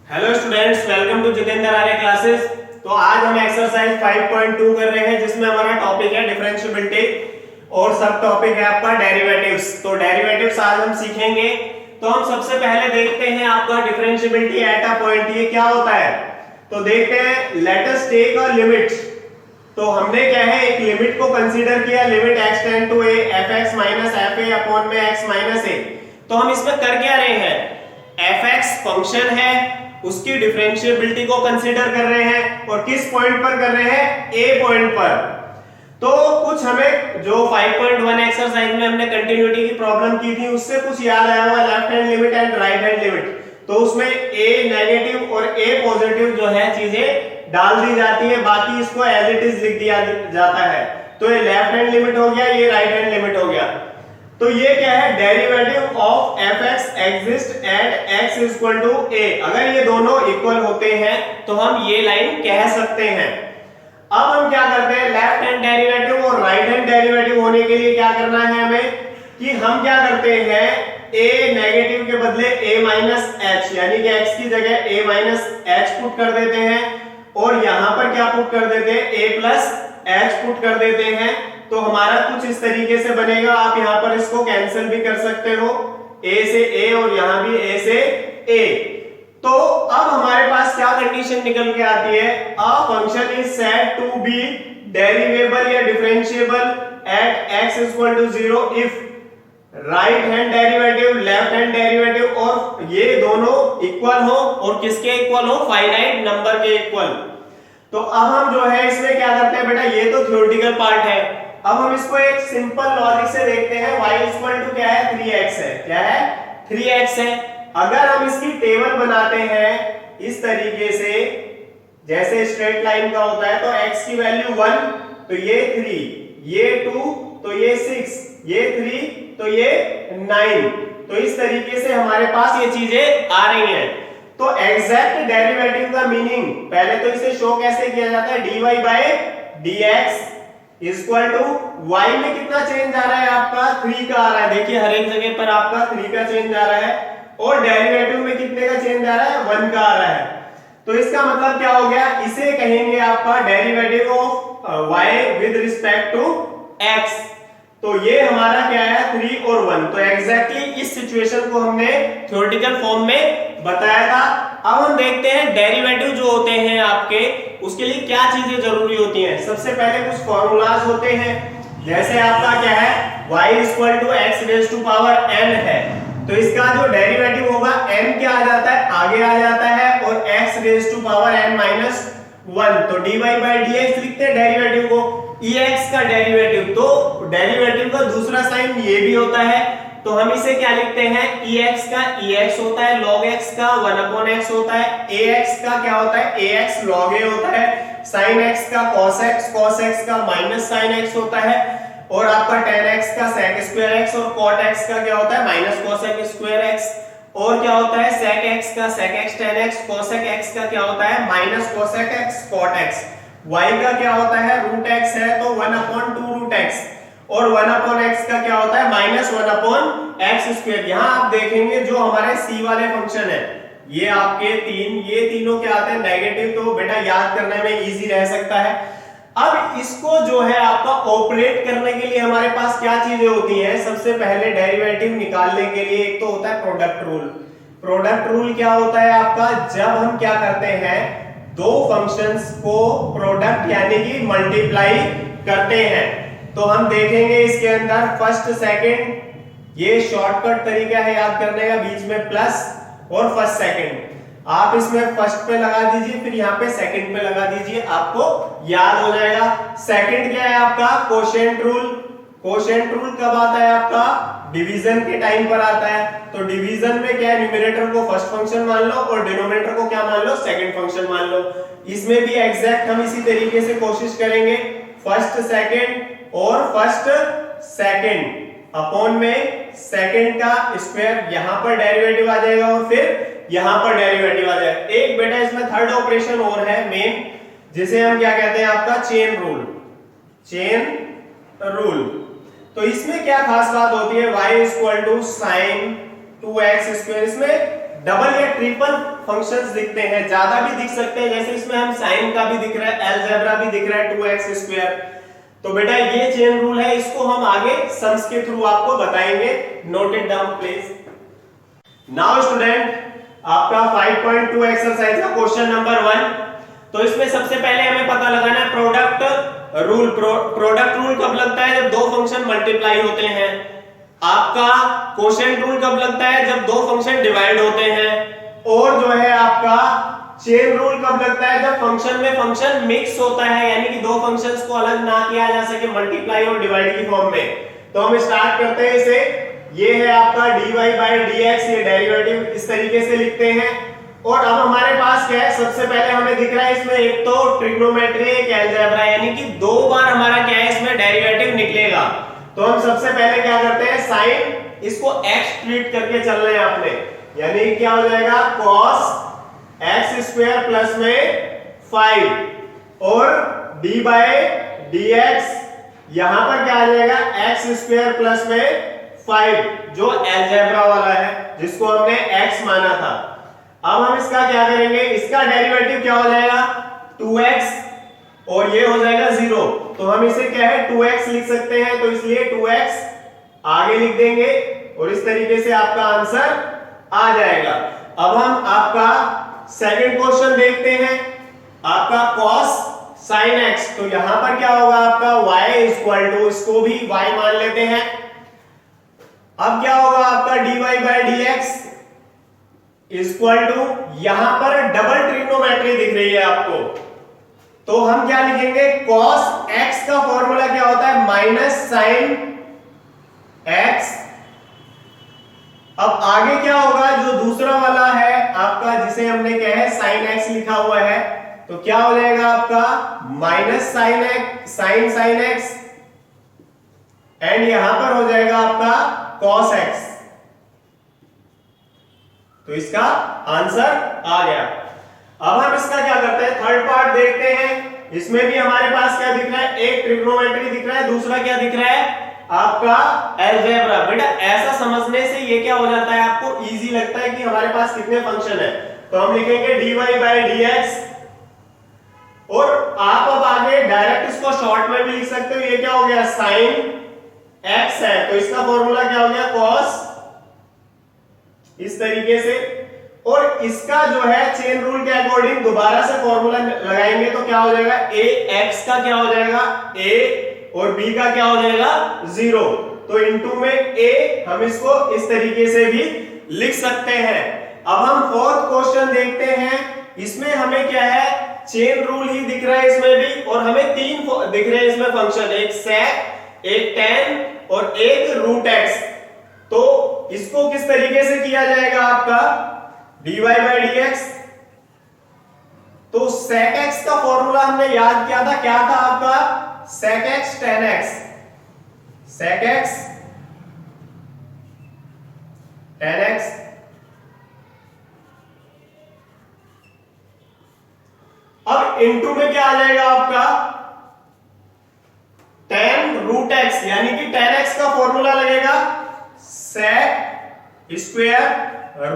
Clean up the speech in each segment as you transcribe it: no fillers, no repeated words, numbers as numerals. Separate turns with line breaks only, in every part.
Hello students, welcome to Jitendra Arya Classes. तो आज हम एक्सरसाइज 5.2 कर रहे हैं जिसमें हमारा टॉपिक है डिफरेंशिएबिलिटी और सब टॉपिक है आपका डेरिवेटिव्स। तो डेरिवेटिव्स आज हम सीखेंगे। तो हम सबसे पहले देखते हैं आपका डिफरेंशिएबिलिटी एट अ पॉइंट ये क्या होता है। तो देखते हैं, let us take a limit. तो हमने क्या है, एक लिमिट को कंसीडर किया, limit x tend to a fx minus fa upon में x माइनस a। तो हम इसमें कर क्या रहे हैं, fx फंक्शन है उसकी डिफरेंशिएबिलिटी को कंसीडर कर रहे हैं और किस पॉइंट पर कर रहे हैं, a पॉइंट पर। तो कुछ हमें जो 5.1 एक्सरसाइज में हमने कंटिन्यूटी की प्रॉब्लम की थी उससे कुछ याद आया हुआ, left hand limit and right hand limit. तो उसमें a नेगेटिव और a पॉजिटिव जो है चीजें डाल दी जाती है, बाकी इसको एज इट इज लिख दिया जाता है। तो ये लेफ्ट हैंड लिमिट हो गया, ये राइट हैंड लिमिट हो गया। तो ये क्या है, derivative of fx exist at x equal to a। अगर ये दोनों इक्वल होते हैं तो हम ये लाइन कह सकते हैं। अब हम क्या करते हैं, लेफ्ट हैंड डेरिवेटिव और राइट हैंड डेरिवेटिव होने के लिए क्या करना है हमें, कि हम क्या करते हैं, a नेगेटिव के बदले a माइनस h, यानी कि x की जगह a माइनस h पुट कर देते हैं और यहां पर क्या पुट कर देते हैं, a प्लस h पुट कर देते हैं। तो हमारा कुछ इस तरीके से बनेगा। आप यहां पर इसको कैंसिल भी कर सकते हो, a से a और यहां भी a से a। तो अब हमारे पास क्या कंडीशन निकल के आती है, a function is said to be derivable या differentiable at x equal to 0 if right hand derivative left hand derivative और ये दोनों इक्वल हो। और किसके इक्वल हो, फाइनाइट नंबर के इक्वल। तो अब हम जो है इसमें क्या करते हैं बेटा, ये तो थ्योरेटिकल पार्ट है। अब हम इसको एक सिंपल लॉजिक से देखते हैं। y इक्वल टू क्या है, 3x है। क्या है, 3x है। अगर हम इसकी टेबल बनाते हैं इस तरीके से, जैसे स्ट्रेट लाइन का होता है, तो x की वैल्यू 1 तो ये 3, ये 2 तो ये 6, ये 3 तो ये 9। तो इस तरीके से हमारे पास ये चीजें आ रही हैं। तो एग्जैक्ट डेरिवेटिव का मीनिंग, पहले तो इसे शो कैसे किया जाता है, dy by dx equal to y में कितना चेंज आ रहा है आपका, 3 का आ रहा है। देखिए हर एक जगह पर आपका 3 का चेंज आ रहा है और डेरिवेटिव में कितने का चेंज आ रहा है, 1 का आ रहा है। तो इसका मतलब क्या हो गया, इसे कहेंगे आपका derivative of y with respect to x। तो ये हमारा क्या है, 3 और 1। तो एग्जैक्टली इस सिचुएशन को हमने थ्योरेटिकल फॉर्म में बताया था। अब हम देखते हैं डेरिवेटिव जो होते हैं आपके, उसके लिए क्या चीजें जरूरी होती हैं। सबसे पहले कुछ फॉर्मूलाज होते हैं, जैसे आपका क्या है, y equal to x raise to power n है। तो इसका जो डेरिवेटिव होगा n क्या आ जाता है, आगे आ जाता है, और x raise to power n minus 1। तो dy बाई dx लिखते हैं डेरिवेटिव को, ex का डेरिवेटिव। तो डेरिवेटिव का दूसरा साइन ये भी होता है, तो हम इसे क्या लिखते हैं, ex का ex होता है, log x का 1 अपॉन x होता है, ax का क्या होता है, ax log a होता है, sin x का cos x का माइनस sin x होता है, और आपका tan x का sec स्क्वायर x और cot x का क्या होता है, माइनस cosec स्क्वायर x। और क्या होता है, sec x का sec x tan x, cosec x का क्या होता है, minus cosec x cot x। y का क्या होता है, रूट x है तो 1 अपॉन 2 रूट x, और 1 अपॉन x का क्या होता है, माइनस 1 अपॉन x स्क्वायर। यहां आप देखेंगे जो हमारे c वाले फंक्शन है, ये आपके ये तीनों क्या आते हैं, नेगेटिव। तो बेटा याद करने में इजी रह सकता है। अब इसको जो है आपका ऑपरेट करने के लिए हमारे पास क्या चीजें होती हैं, सबसे पहले डेरिवेटिव निकालने के लिए एक तो होता है प्रोडक्ट रूल। प्रोडक्ट रूल क्या होता है आपका, जब हम क्या करते हैं, दो फंक्शंस को प्रोडक्ट यानी कि मल्टीप्लाई करते हैं। तो हम देखेंगे इसके अंदर फर्स्ट सेकंड, ये शॉर्टकट तरीका है याद करने का, बीच में प्लस और फर्स्ट सेकंड। आप इसमें फर्स्ट पे लगा दीजिए, फिर यहाँ पे सेकंड पे लगा दीजिए, आपको याद हो जाएगा। सेकंड क्या है आपका, कोशेंट रूल। कोशेंट रूल कब आता है आपका, डिवीजन के टाइम पर आता है। तो डिवीजन में क्या है, न्यूमरेटर को फर्स्ट फंक्शन मान लो और डिनोमिनेटर को क्या मान लो, सेकंड फंक्शन मान लो। इसमें भी एग्जैक्ट हम इसी तरीके से कोशिश करेंगे, फर्स्ट सेकंड और फर्स्ट सेकंड अपॉन में सेकंड का स्क्वायर, यहां पर डेरिवेटिव आ जाएगा और फिर यहां पर डेरिवेटिव आ जाएगा। एक बेटा इसमें थर्ड ऑपरेशन और है मेन, जिसे हम क्या कहते हैं आपका चेन रूल। चेन रूल, तो इसमें क्या खास बात होती है, y equal to sine 2x square. इसमें डबल या ट्रिपल फंक्शंस दिखते हैं, ज्यादा भी दिख सकते हैं, जैसे इसमें हम साइन का भी दिख रहा है, अलजेब्रा भी दिख रहा है 2x²। तो बेटा ये चेन रूल है, इसको हम आगे सम्स के थ्रू आपको बताएंगे। Note it down please. Now student, आपका 5.2 एक्सरसाइज का क्वेश्चन नंबर 1। तो इसमें सबसे पहले हमें पता लगाना है प्रोडक्ट रूल। प्रोडक्ट रूल कब लगता है? जब दो फंक्शन मल्टीप्लाई होते हैं। आपका क्वोशिएंट रूल कब लगता है? जब दो फंक्शन डिवाइड होते हैं। और जो है आपका चेन रूल कब लगता है? जब फंक्शन में फंक्शन मिक्स होता है, यानी कि दो फंक्शंस को अलग ना किया जा सके मल्टीप्लाई और डिवाइड की फॉर्म में। तो हम स्टार्ट करते हैं इसे। ये है आपका dy/dx, ये डेरिवेटिव इस तरीके से लिखते हैं। और अब हमारे पास क्या है? सबसे पहले हमें दिख रहा है इसमें एक तो ट्रिग्नोमेट्री, एक अलजेब्रा, यानी कि दो बार हमारा क्या है इसमें डेरिवेटिव निकलेगा। तो हम सबसे पहले क्या करते हैं? साइन इसको x ट्रीट करके चल रहे हैं आपने, यानी क्या हो जाएगा? cos x² प्लस में 5 और d/dx यहां पर क्या आ जाएगा? x² प्लस में 5, जो अलजेब्रा वाला है जिसको हमने x माना था। अब हम इसका क्या करेंगे? इसका डेरिवेटिव क्या हो जाएगा? 2x और ये हो जाएगा 0। तो हम इसे क्या है 2x लिख सकते हैं, तो इसलिए 2x आगे लिख देंगे और इस तरीके से आपका आंसर आ जाएगा। अब हम आपका सेकंड क्वेश्चन देखते हैं। आपका cos sin x, तो यहां पर क्या होगा आपका? y इक्वल टू, इसको भी y मान लेते हैं। अब क्या होगा आपका? dy/dx इक्वल टू, यहां पर डबल ट्रिग्नोमेट्री दिख रही है आपको, तो हम क्या लिखेंगे? cos x का फॉर्मूला क्या होता है? Minus sine x। अब आगे क्या होगा? जो दूसरा वाला है आपका, जिसे हमने क्या है साइन x लिखा हुआ है, तो क्या हो जाएगा आपका? Minus sine x, sine x, and यहां पर हो जाएगा आपका cos x। तो इसका आंसर आ गया। अब हम इसका क्या करते हैं? थर्ड पार्ट देखते हैं। इसमें भी हमारे पास क्या दिख रहा है? एक ट्रिग्नोमेट्री दिख रहा है, दूसरा क्या दिख रहा है? आपका अलजेब्रा। बेटा ऐसा समझने से ये क्या हो जाता है, आपको इजी लगता है कि हमारे पास कितने फंक्शन है। तो हम लिखेंगे dy/dx, और आप अब आगे डायरेक्ट इसको शॉर्ट में भी लिख सकते हो। ये क्या हो गया? साइन x है, तो इसका फॉर्मूला क्या हो गया? cos, इस तरीके से। और इसका जो है चेन रूल के अकॉर्डिंग दोबारा से फॉर्मूला लगाएंगे तो क्या हो जाएगा? ax का क्या हो जाएगा? a, और b का क्या हो जाएगा? 0। तो इनटू में a, हम इसको इस तरीके से भी लिख सकते हैं। अब हम फोर्थ क्वेश्चन देखते हैं। इसमें हमें क्या है? चेन रूल ही दिख रहा है इसमें भी, और हमें तीन दिख रहे हैं इसमें फंक्शन, एक sec, एक tan और एक रूट x। तो इसको किस तरीके से किया जाएगा आपका? dy/dx, तो sec x का फॉर्मूला हमने याद किया था, क्या था आपका? sec x tan x, sec x tan x। अब इनटू में क्या आ जाएगा आपका? tan रूट x, यानी कि tan x का फॉर्मूला लगेगा sec²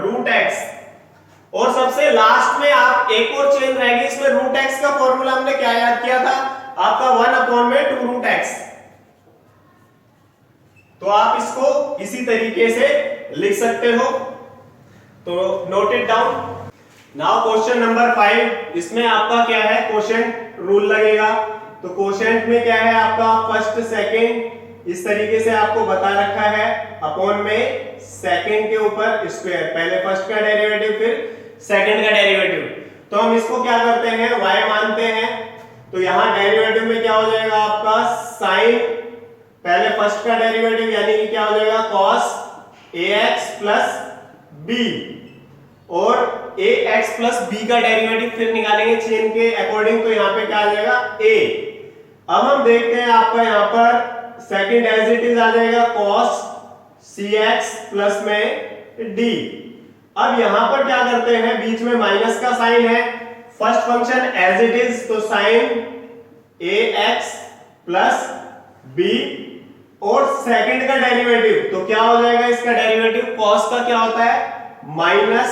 रूट x। और सबसे लास्ट में आप एक और चेन रहेगी, इसमें रूट x का फॉर्मूला हमने क्या याद किया था? आपका 1/2 रूट x। तो आप इसको इसी तरीके से लिख सकते हो। तो note it down. Now question number 5। इसमें आपका क्या है? क्वोशिएंट रूल लगेगा। तो क्वोशिएंट में क्या है आपका? फर्स्ट सेकंड, इस तरीके से आपको बता रखा है, अपॉन में सेकंड के ऊपर स्क्वायर, पहले फर्स्ट का डेरिवेटिव फिर सेकंड का डेरिवेटिव। तो हम इसको क्या करते हैं? y मानते हैं। तो यहां डेरिवेटिव में क्या हो जाएगा आपका? साइन, पहले फर्स्ट का डेरिवेटिव, यानी कि क्या हो जाएगा? cos ax प्लस b, और ax प्लस b का डेरिवेटिव फिर निकालेंगे चेन के अकॉर्डिंग, तो यहां पे क्या आ जाएगा? a। अब हम देखते हैं आपका यहां पर सेकंड एज इट इज आ जाएगा cos cx प्लस में d। अब यहां पर क्या करते हैं? बीच में माइनस का साइन है, first function as it is, तो साइन ax प्लस b, और सेकंड का डेरिवेटिव, तो क्या हो जाएगा इसका डेरिवेटिव? cos का क्या होता है? माइनस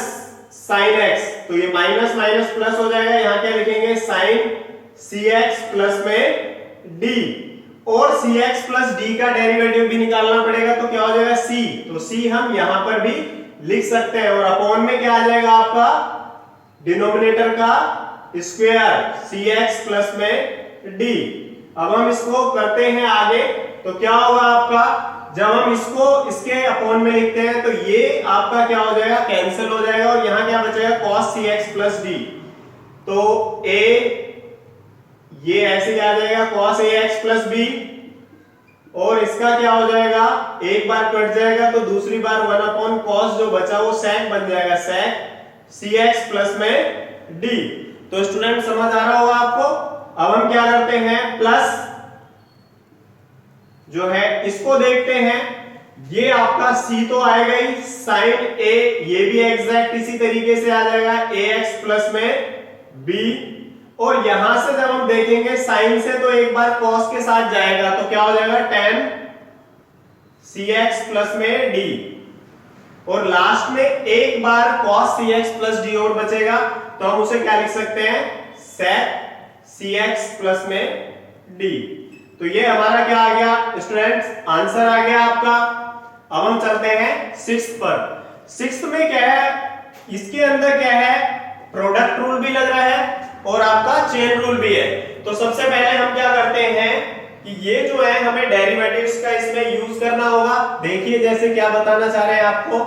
साइन एक्स, तो ये माइनस माइनस प्लस हो जाएगा, यहां क्या लिखेंगे साइन सी एक्स प्लस में डी, और सी एक्स प्लस डी का डेरिवेटिव भी निकालना पड़ेगा, तो क्या हो जाएगा सी, तो सी हम यहां पर भी लिख सकते हैं, और अपॉन में क्या आ जाएगा आपका डिनोमिनेटर का स्क्वायर सी एक्स प्लस में डी। अब हम इसको करते हैं आगे, तो क्या होगा आपका, जब हम इसको इसके अपॉन में लिखते हैं तो ये आपका क्या हो जाएगा कैंसिल हो जाएगा, और यहां क्या बचेगा cos cx प्लस डी, तो a ये ऐसे ही आ जाएगा cos ax प्लस b, और इसका क्या हो जाएगा एक बार कट जाएगा तो दूसरी बार 1 cos जो बचा वो sec बन जाएगा, sec cx प्लस में d। तो स्टूडेंट समझ आ रहा होगा आपको। अब हम क्या करते हैं प्लस जो है इसको देखते हैं, ये आपका c तो आएगा ही, sin a ये भी एग्जैक्ट इसी तरीके से आ जाएगा ax प्लस में b, और यहां से जब हम देखेंगे sin से तो एक बार cos के साथ जाएगा, तो क्या हो जाएगा tan cx प्लस में d, और लास्ट में एक बार cos cx प्लस d और बचेगा, तो हम उसे क्या लिख सकते हैं sec cx प्लस में d। तो ये हमारा क्या आ गया स्टूडेंट्स, आंसर आ गया आपका। अब हम चलते हैं सिक्स्थ पर। सिक्स्थ में क्या है, इसके अंदर क्या है प्रोडक्ट रूल भी लग रहा है और आपका चेन रूल भी है। तो सबसे पहले हम क्या करते हैं कि ये जो है हमें डेरिवेटिव्स का इसमें यूज करना होगा। देखिए जैसे क्या बताना चाह रहे हैं आपको,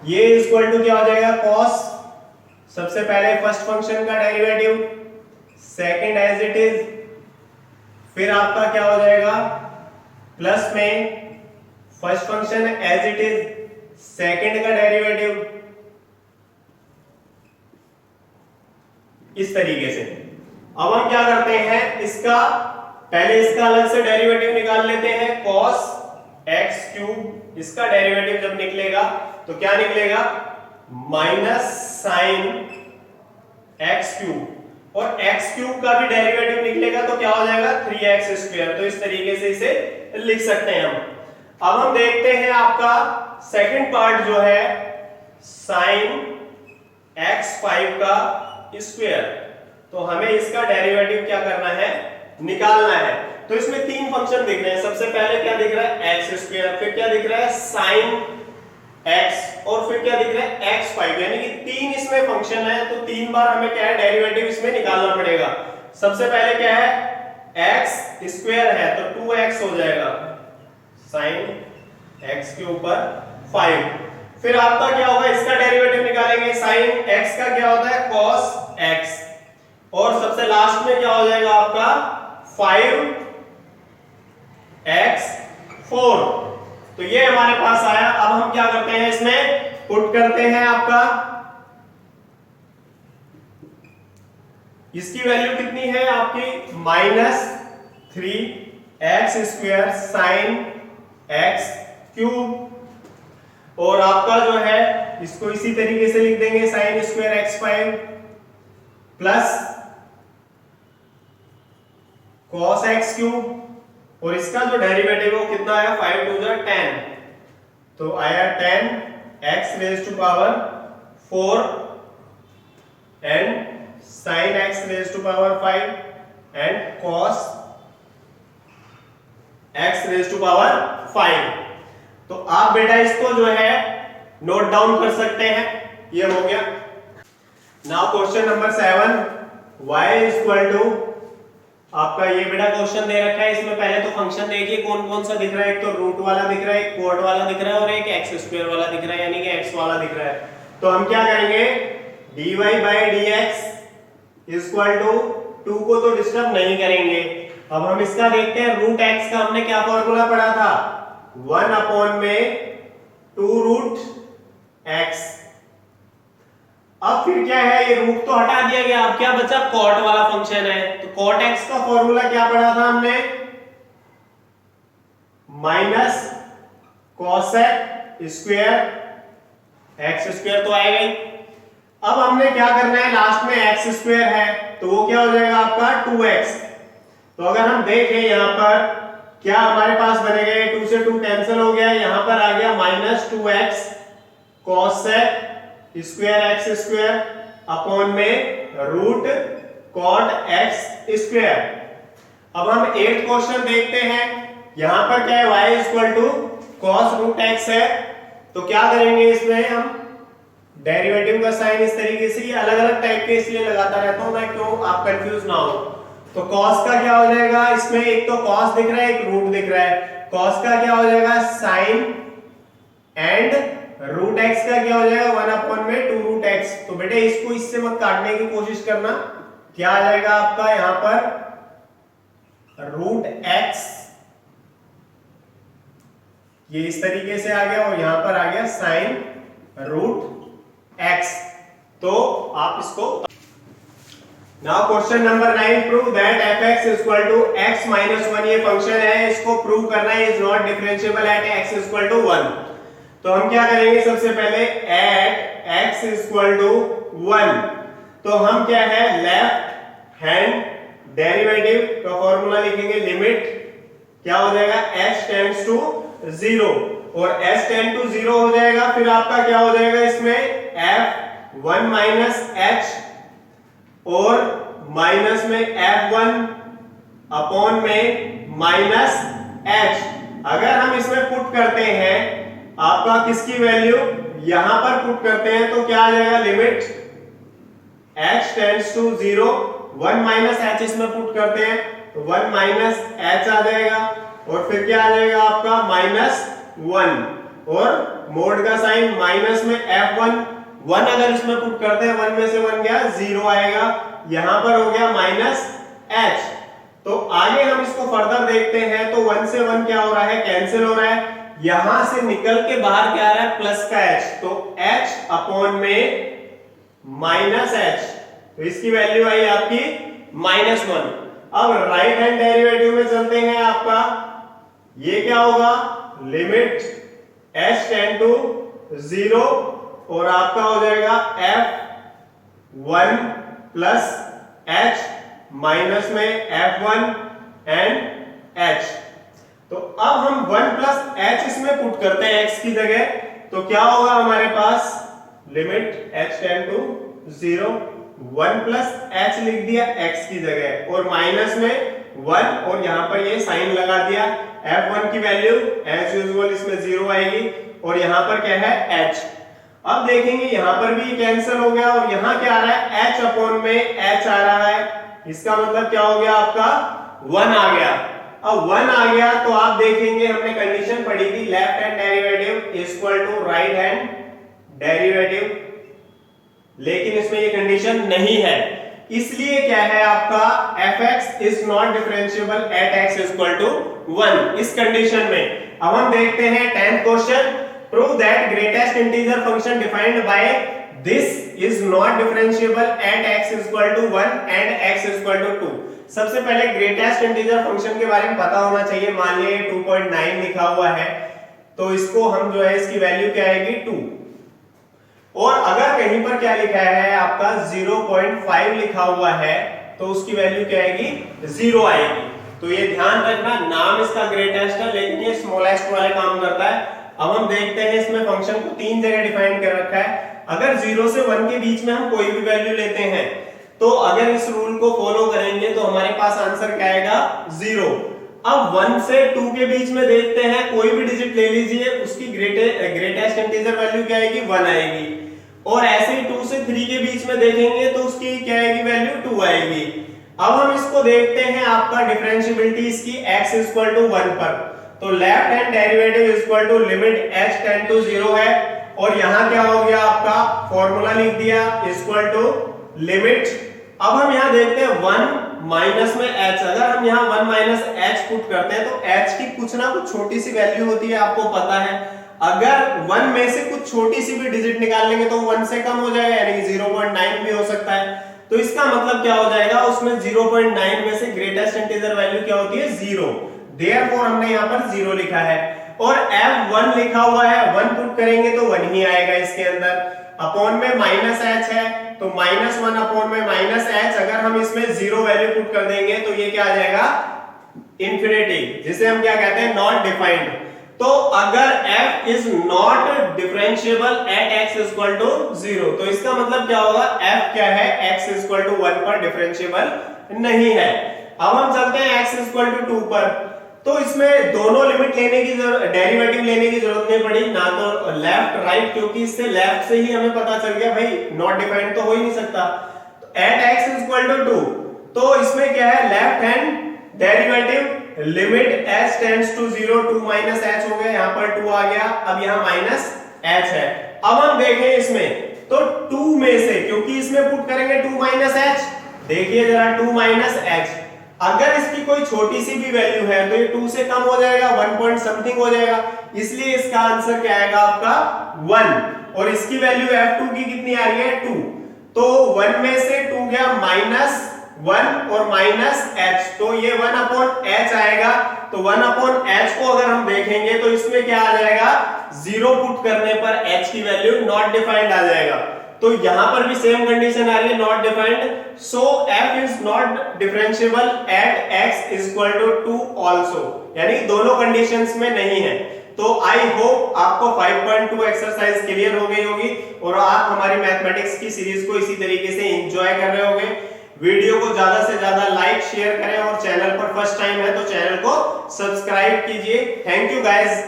ये इक्वल टू क्या हो जाएगा cos, सबसे पहले फर्स्ट फंक्शन का derivative, second as it is, फिर आपका क्या हो जाएगा प्लस में first function as it is, second का डेरिवेटिव, इस तरीके से। अब हम क्या करते हैं, इसका पहले इसका अलग से डेरिवेटिव निकाल लेते हैं, cos x क्यूब, इसका डेरिवेटिव जब निकलेगा तो क्या निकलेगा माइनस साइन x क्यूब, और x क्यूब का भी डेरिवेटिव निकलेगा तो क्या हो जाएगा 3x स्क्वायर। तो इस तरीके से इसे लिख सकते हैं हम। अब हम देखते हैं आपका सेकंड पार्ट जो है साइन x5 का स्क्वायर, तो हमें इसका डेरिवेटिव क्या करना है निकालना है। तो इसमें तीन फंक्शन दिख रहे हैं, सबसे पहले क्या दिख रहा है एक्स स्क्वायर, फिर क्या दिख रहा है साइन x, और फिर क्या दिख रहा है x5, यानी कि तीन इसमें फंक्शन है, तो तीन बार हमें क्या है डेरिवेटिव इसमें निकालना पड़ेगा। सबसे पहले क्या है x स्क्वायर है तो 2x हो जाएगा साइन x के ऊपर 5, फिर आपका क्या होगा इसका डेरिवेटिव निकालेंगे, साइन x का क्या होता है cos x, और सबसे लास्ट में क्या हो जाएगा आपका 5x4। तो ये हमारे पास आया। अब हम क्या करते हैं इसमें पुट करते हैं, आपका इसकी वैल्यू कितनी है आपकी -3x square sine x cube, और आपका जो है इसको इसी तरीके से लिख देंगे sine square x5 plus cos x cube, और इसका जो डेरिवेटिव है वो कितना आया 5 टू द 10, तो आया 10x raise to power 4 and sin x raise to power 5 and cos x raise to power 5। तो आप बेटा इसको जो है नोट डाउन कर सकते हैं, ये हो गया। Now question number 7, y equal to, आपका ये बेटा क्वेश्चन दे रखा है, इसमें पहले तो फंक्शन देखिए कौन कौन सा दिख रहा है, एक तो रूट वाला दिख रहा है, एक कोड वाला दिख रहा है, और एक एक्स स्क्वायर वाला दिख रहा है, यानी कि x वाला दिख रहा है। तो हम क्या करेंगे dy by dx equal to 2 को तो डिस्टर्ब नहीं करेंगे। अब हम इसका देखते हैं, रूट x का हमने क्या फॉर्मूला पढ़ा था 1 अपॉन में 2 रूट x। अब फिर क्या है, ये रूट तो हटा दिया गया, अब क्या बचा कॉट वाला फंक्शन है, तो कॉट x का फॉर्मूला क्या पढ़ा था हमने minus cosec square x square तो आएगा ही। अब हमने क्या करना है, लास्ट में x स्क्वायर है तो वो क्या हो जाएगा आपका 2x। तो अगर हम देखें यहां पर क्या हमारे पास बनेगा, 2 से 2 कैंसिल हो गया, यहां पर आ गया -2x cosec square x square upon में रूट कॉट एक्स स्क्वायर। अब हम 8th क्वेश्चन देखते हैं। यहां पर क्या है, y equal to cos root x है, तो क्या करेंगे इसमें हम डेरिवेटिव का साइन इस तरीके से, ये अलग अलग टाइप के इसलिए लगाता रहता हूं मैं, क्यों आप कंफ्यूज ना हो। तो cos का क्या हो जाएगा, इसमें एक तो cos दिख रहा है, एक रूट दिख रहा है। cos का क्या हो जाएगा साइन, एंड रूट एक्स का क्या हो जाएगा 1 अपॉन में 2 रूट एक्स। तो बेटे इसको इससे मत काटने की कोशिश करना, क्या आ जाएगा आपका यहां पर रूट एक्स, ये इस तरीके से आ गया, और यहां पर आ गया साइन रूट एक्स। तो आप इसको now question number 9, prove that fx equal to x minus 1, ये फंक्शन है, इसको प्रूव करना है is not differentiable at x equal to 1। तो हम क्या करेंगे, सबसे पहले एट x इक्वल टू 1, तो हम क्या है लेफ्ट हैंड डेरिवेटिव का फॉर्मूला लिखेंगे, लिमिट क्या हो जाएगा h टेंड्स टू 0, और h टेंड टू 0 हो जाएगा, फिर आपका क्या हो जाएगा इसमें f1 माइनस h, और माइनस में f1 अपॉन में माइनस h। अगर हम इसमें पुट करते हैं आपका किसकी वैल्यू, यहां पर पुट करते हैं, तो क्या आ जाएगा limit h tends to 0, 1 minus h इसमें पुट करते हैं तो 1 माइनस h आ जाएगा, और फिर क्या आ जाएगा आपका माइनस 1, और मोड का साइन माइनस में f1, 1 अगर इसमें पुट करते हैं 1 में से 1 गया 0 आएगा, यहां पर हो गया माइनस h। तो आगे हम इसको फर्दर देखते हैं, तो 1 से 1 क्या हो रहा है, कैंसिल हो रहा है, यहां से निकल के बाहर क्या आ रहा है प्लस का h, तो h अपॉन में माइनस h, तो इसकी वैल्यू आई आपकी -1। अब राइट हैंड डेरिवेटिव में चलते हैं, आपका ये क्या होगा, लिमिट h टेंड टू 0, और आपका हो जाएगा f1 प्लस h माइनस में f1 एंड h। तो अब हम 1 प्लस h इसमें पुट करते हैं x की जगह, तो क्या होगा हमारे पास limit h tend to 0, 1 plus h लिख दिया x की जगह, और माइनस में 1, और यहां पर ये साइन लगा दिया, f1 की वैल्यू एज यूजुअल इसमें 0 आएगी, और यहां पर क्या है h। अब देखेंगे यहां पर भी कैंसिल हो गया, और यहां क्या आ रहा है h अपॉन में h आ रहा है, इसका मतलब क्या हो गया आपका 1 आ गया। अब 1 आ गया तो आप देखेंगे हमने कंडीशन पढ़ी थी left hand derivative equal to right hand derivative, लेकिन इसमें ये कंडीशन नहीं है, इसलिए क्या है आपका fx is not differentiable at x equal to 1 इस कंडीशन में। अब हम देखते हैं 10th question, prove that greatest integer function defined by this is not differentiable at x equal to 1 and x equal to 2। सबसे पहले ग्रेटेस्ट इंटीजर फंक्शन के बारे में पता होना चाहिए। मान लिया 2.9 लिखा हुआ है, तो इसको हम जो है इसकी वैल्यू क्या आएगी 2, और अगर कहीं पर क्या लिखा है आपका 0.5 लिखा हुआ है तो उसकी वैल्यू क्या आएगी 0 आएगी। तो ये ध्यान रखना, नाम इसका ग्रेटेस्ट है लेकिन ये स्मॉलेस्ट वाले काम करता है। अब हम देखते हैं इसमें फंक्शन को 3 जगह डिफाइन कर रखा है। अगर 0 से 1 के बीच में हम कोई भी वैल्यू लेते हैं तो अगर इस रूल को फॉलो करेंगे तो हमारे पास आंसर क्या आएगा 0। अब 1 से 2 के बीच में देखते हैं, कोई भी डिजिट ले लीजिए, उसकी ग्रेटेस्ट इंटीजर वैल्यू क्या आएगी 1 आएगी, और ऐसे ही 2 से 3 के बीच में देखेंगे तो उसकी क्या आएगी वैल्यू 2 आएगी। अब हम इसको देखते हैं आपका डिफरेंशिएबिलिटी इसकी x इक्वल टू 1 पर, तो left hand derivative equal to limit h tend to 0 है, और यहां क्या हो गया आपका फॉर्मूला लिख दिया इक्वल टू लिमिट। अब हम यहां देखते हैं 1 माइनस में h, अगर हम यहां 1 माइनस h पुट करते हैं तो h की कुछ ना कुछ छोटी सी वैल्यू होती है, आपको पता है। अगर 1 में से कुछ छोटी सी भी डिजिट निकाल लेंगे तो 1 से कम हो जाएगा, यानी 0.9 भी हो सकता है। तो इसका मतलब क्या हो जाएगा, उसमें 0.9 में से ग्रेटेस्ट इंटीजर वैल्यू क्या होती है 0, देयरफॉर हमने यहां पर 0 लिखा है, और f1 लिखा हुआ है, 1 पुट करेंगे तो 1 ही आएगा इसके अंदर, अपॉन में माइनस h है तो -1 अपॉन में माइनस h, अगर हम इसमें 0 वैल्यू पुट कर देंगे तो ये क्या आ जाएगा इंफिनिटी, जिसे हम क्या कहते हैं नॉट डिफाइंड। तो अगर f is not differentiable at x equal to 0, तो इसका मतलब क्या होगा, f क्या है, x इक्वल टू 1 पर डिफरेंशिएबल नहीं है। अब हम चलते हैं x इक्वल टू 2 पर। तो इसमें दोनों लिमिट लेने की डेरिवेटिव लेने की जरूरत नहीं पड़ी, ना तो लेफ्ट राइट, क्योंकि इससे लेफ्ट से ही हमें पता चल गया भाई नॉट डिफाइंड तो हो ही नहीं सकता। एट x इक्वल टू 2, तो इसमें क्या है, left hand derivative limit h tends to 0 2 minus h हो गया, यहां पर 2 आ गया, अब यहां माइनस h है। अब हम देखें इसमें तो 2 में से, क्योंकि इसमें पुट करेंगे 2 माइनस h, देखिए जरा 2 माइनस h, अगर इसकी कोई छोटी सी भी वैल्यू है तो ये 2 से कम हो जाएगा, 1 पॉइंट समथिंग हो जाएगा, इसलिए इसका आंसर क्या आएगा आपका 1। और इसकी वैल्यू f2 की कितनी आ रही है 2, तो 1 में से 2 गया माइनस 1 और माइनस h, तो ये 1 अपॉन h आएगा। तो 1 अपॉन h को अगर हम देखेंगे तो इसमें क्या आ जाएगा, 0 पुट करने पर h की वैल्यू नॉट डिफाइंड आ जाएगा। तो यहां पर भी सेम कंडीशन आ रही है, not defined, so f is not differentiable at x equal to 2 also, यानी दोनों कंडीशंस में नहीं है। तो आई होप आपको 5.2 एक्सरसाइज क्लियर हो गई होगी और आप हमारी मैथमेटिक्स की सीरीज को इसी तरीके से एंजॉय कर रहे होंगे। वीडियो को ज्यादा से ज्यादा लाइक शेयर करें और चैनल पर फर्स्ट टाइम है तो चैनल को सब्सक्राइब कीजिए। Thank you guys.